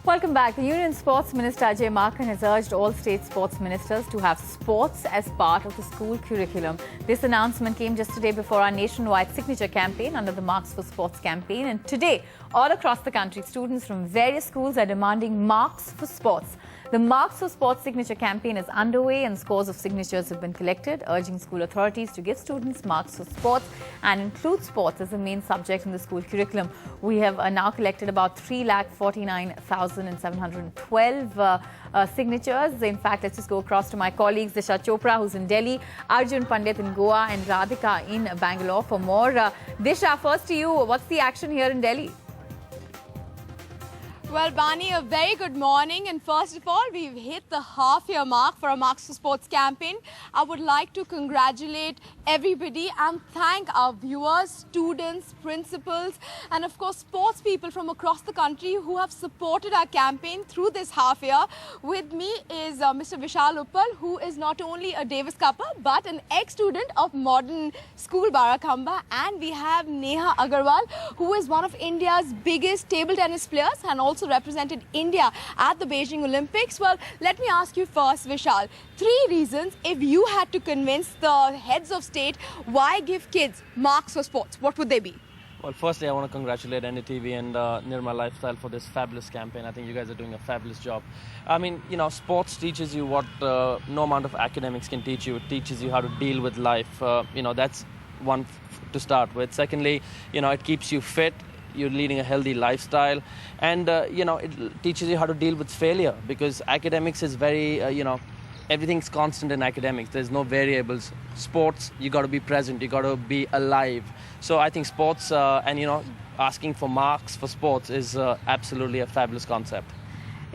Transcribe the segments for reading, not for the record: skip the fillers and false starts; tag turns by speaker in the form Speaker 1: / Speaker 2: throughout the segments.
Speaker 1: Welcome back. The Union Sports Minister Ajay Markan has urged all state sports ministers to have sports as part of the school curriculum. This announcement came just today before our nationwide signature campaign under the Marks for Sports campaign. And today, all across the country, students from various schools are demanding marks for sports. The Marks for Sports signature campaign is underway and scores of signatures have been collected, urging school authorities to give students marks for sports and include sports as a main subject in the school curriculum. We have now collected about 3,49,712 signatures. In fact, let's just go across to my colleagues, Disha Chopra, who's in Delhi, Arjun Pandit in Goa, and Radhika in Bangalore for more. Disha, first to you, what's the action here in Delhi?
Speaker 2: Well, Bani, a very good morning. And first of all, we've hit the half-year mark for our Marks for Sports campaign. I would like to congratulate everybody and thank our viewers, students, principals, and of course, sports people from across the country who have supported our campaign through this half-year. With me is Mr. Vishal Uppal, who is not only a Davis Cupper, but an ex-student of Modern School Barakhamba. And we have Neha Agarwal, who is one of India's biggest table tennis players and also represented India at the Beijing Olympics. Well, let me ask you first, Vishal, 3 reasons if you had to convince the heads of state why give kids marks for sports, what would they be?
Speaker 3: Well, firstly, I want to congratulate NDTV and Nirma Lifestyle for this fabulous campaign. I think you guys are doing a fabulous job. I mean, sports teaches you what no amount of academics can teach you. It teaches you how to deal with life. That's one to start with. Secondly, it keeps you fit. You're leading a healthy lifestyle, and it teaches you how to deal with failure, because academics is very everything's constant in academics. There's no variables. Sports, you got to be present, you got to be alive. So I think sports and asking for marks for sports is absolutely a fabulous concept.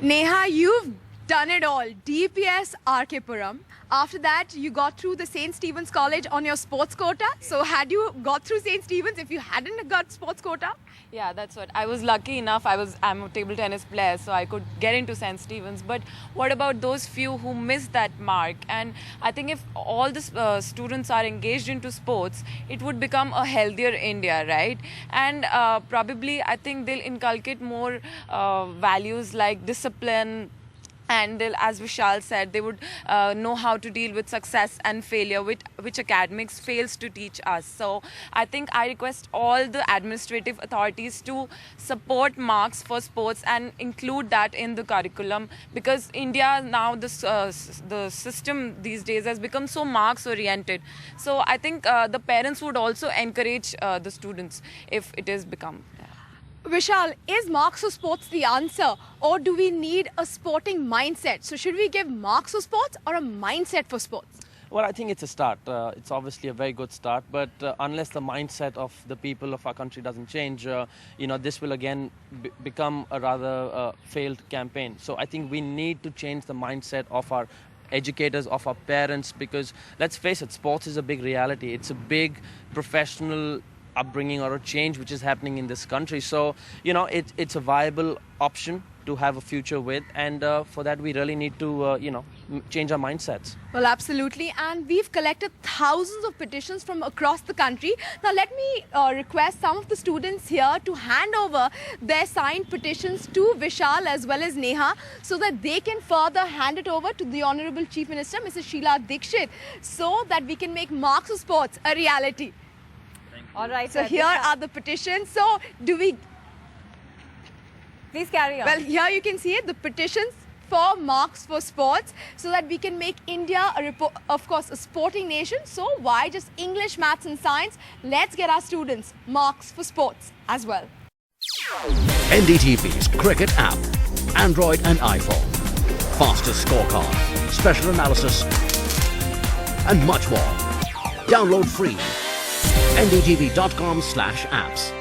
Speaker 2: Neha, you've done it all. DPS RK Puram. After that, you got through the St. Stephen's College on your sports quota. So had you got through St. Stephen's if you hadn't got sports quota?
Speaker 4: Yeah, that's what. I was lucky enough. I'm a table tennis player, so I could get into St. Stephen's. But what about those few who missed that mark? And I think if all the students are engaged into sports, it would become a healthier India, right? And probably I think they'll inculcate more values like discipline. And they'll, as Vishal said, they would know how to deal with success and failure, which academics fails to teach us. So I think I request all the administrative authorities to support marks for sports and include that in the curriculum, because India now, the system these days has become so marks oriented. So I think the parents would also encourage the students if it is become.
Speaker 2: Vishal, is marks for sports the answer, or do we need a sporting mindset? So should we give marks for sports or a mindset for sports?
Speaker 3: Well, I think it's a start. It's obviously a very good start, but unless the mindset of the people of our country doesn't change, this will again become a rather failed campaign. So I think we need to change the mindset of our educators, of our parents, because let's face it, sports is a big reality. It's a big professional upbringing or a change which is happening in this country. So, it's a viable option to have a future with, and for that we really need to, change our mindsets.
Speaker 2: Well, absolutely. And we've collected thousands of petitions from across the country. Now, let me request some of the students here to hand over their signed petitions to Vishal as well as Neha, so that they can further hand it over to the Honorable Chief Minister, Mrs. Sheila Dikshit, so that we can make Marks of Sports a reality.
Speaker 1: All right.
Speaker 2: So here are the petitions. So
Speaker 1: Please carry on.
Speaker 2: Well, here you can see it, the petitions for marks for sports, so that we can make India, of course, a sporting nation. So why just English, maths and science? Let's get our students marks for sports as well.
Speaker 5: NDTV's cricket app, Android and iPhone. Fastest scorecard, special analysis and much more. Download free. ndtv.com/apps.